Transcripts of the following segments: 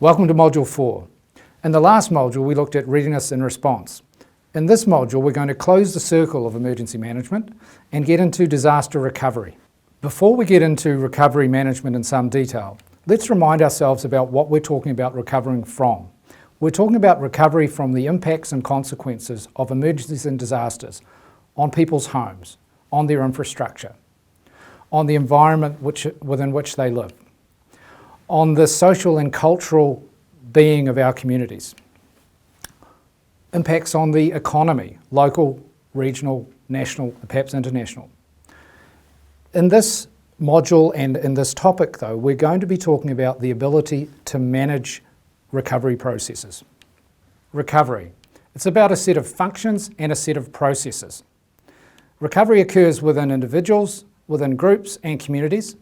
Welcome to Module 4. In the last module we looked at readiness and response. In this module we're going to close the circle of emergency management and get into disaster recovery. Before we get into recovery management in some detail, let's remind ourselves about what we're talking about recovering from. We're talking about recovery from the impacts and consequences of emergencies and disasters on people's homes, on their infrastructure, on the environment within which they live, on the social and cultural being of our communities, impacts on the economy, local, regional, national, perhaps international. In this module and in this topic though, we're going to be talking about the ability to manage recovery processes. Recovery. It's about a set of functions and a set of processes. Recovery occurs within individuals, within groups and communities.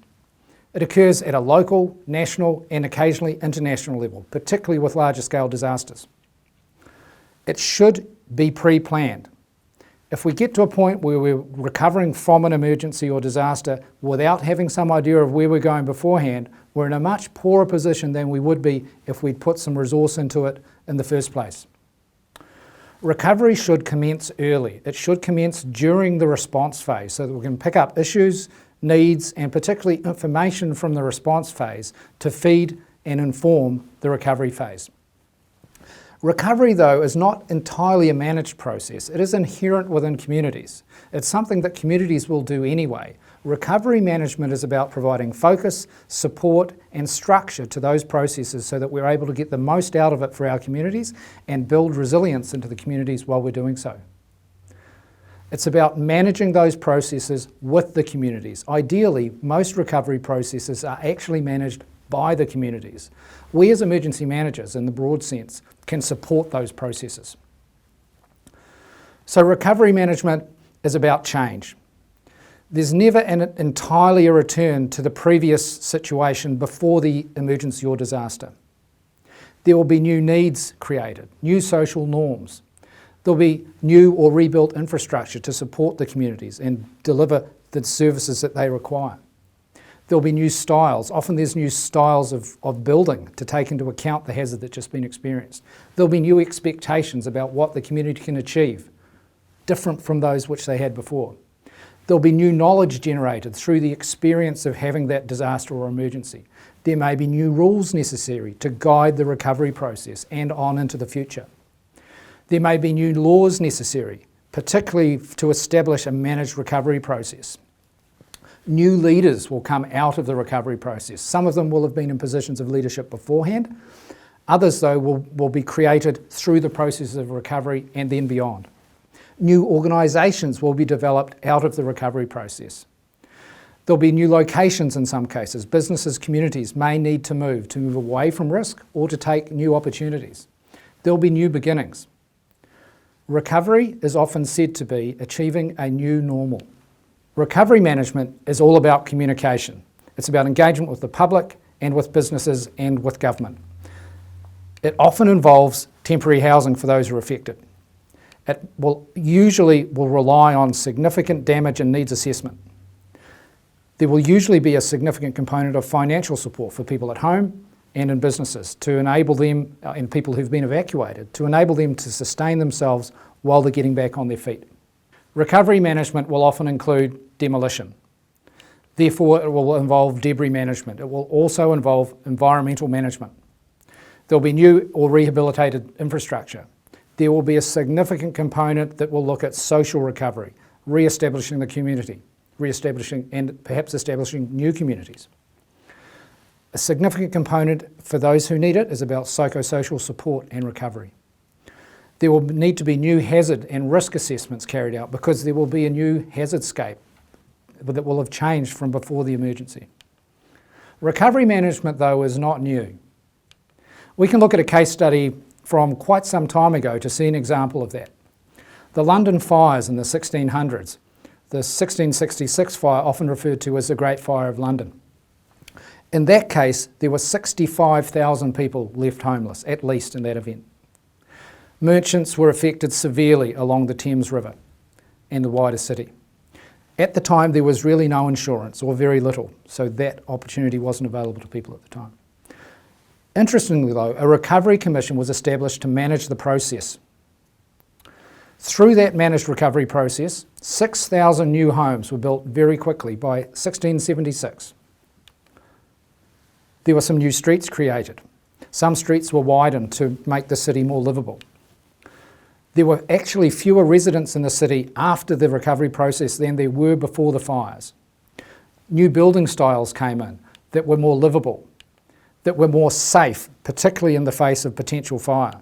It occurs at a local, national and occasionally international level, particularly with larger scale disasters. It should be pre-planned. If we get to a point where we're recovering from an emergency or disaster without having some idea of where we're going beforehand, we're in a much poorer position than we would be if we'd put some resource into it in the first place. Recovery should commence early. It should commence during the response phase so that we can pick up issues, needs, and particularly information from the response phase to feed and inform the recovery phase. Recovery, though, is not entirely a managed process. It is inherent within communities. It's something that communities will do anyway. Recovery management is about providing focus, support, and structure to those processes so that we're able to get the most out of it for our communities and build resilience into the communities while we're doing so. It's about managing those processes with the communities. Ideally, most recovery processes are actually managed by the communities. We as emergency managers, in the broad sense, can support those processes. So recovery management is about change. There's never entirely a return to the previous situation before the emergency or disaster. There will be new needs created, new social norms. There'll be new or rebuilt infrastructure to support the communities and deliver the services that they require. There'll be new styles. Often there's new styles of building to take into account the hazard that's just been experienced. There'll be new expectations about what the community can achieve, different from those which they had before. There'll be new knowledge generated through the experience of having that disaster or emergency. There may be new rules necessary to guide the recovery process and on into the future. There may be new laws necessary, particularly to establish a managed recovery process. New leaders will come out of the recovery process. Some of them will have been in positions of leadership beforehand. Others, though, will be created through the process of recovery and then beyond. New organisations will be developed out of the recovery process. There'll be new locations in some cases. Businesses, communities may need to move away from risk or to take new opportunities. There'll be new beginnings. Recovery is often said to be achieving a new normal. Recovery management is all about communication. It's about engagement with the public and with businesses and with government. It often involves temporary housing for those who are affected. It usually will rely on significant damage and needs assessment. There will usually be a significant component of financial support for people at home and in businesses to enable them, and people who've been evacuated, to enable them to sustain themselves while they're getting back on their feet. Recovery management will often include demolition. Therefore, it will involve debris management. It will also involve environmental management. There'll be new or rehabilitated infrastructure. There will be a significant component that will look at social recovery, re-establishing the community, re-establishing and perhaps establishing new communities. A significant component for those who need it is about psychosocial support and recovery. There will need to be new hazard and risk assessments carried out because there will be a new hazardscape that will have changed from before the emergency. Recovery management, though, is not new. We can look at a case study from quite some time ago to see an example of that. The London fires in the 1600s, the 1666 fire often referred to as the Great Fire of London. In that case, there were 65,000 people left homeless, at least in that event. Merchants were affected severely along the Thames River and the wider city. At the time, there was really no insurance, or very little, so that opportunity wasn't available to people at the time. Interestingly though, a recovery commission was established to manage the process. Through that managed recovery process, 6,000 new homes were built very quickly by 1676. There were some new streets created. Some streets were widened to make the city more livable. There were actually fewer residents in the city after the recovery process than there were before the fires. New building styles came in that were more livable, that were more safe, particularly in the face of potential fire.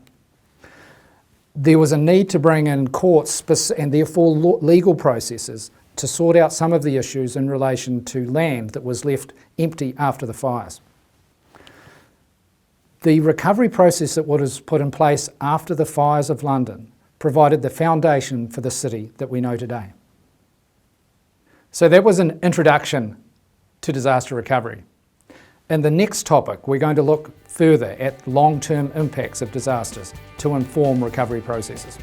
There was a need to bring in courts and therefore legal processes to sort out some of the issues in relation to land that was left empty after the fires. The recovery process that was put in place after the fires of London provided the foundation for the city that we know today. So that was an introduction to disaster recovery. In the next topic, we're going to look further at long-term impacts of disasters to inform recovery processes.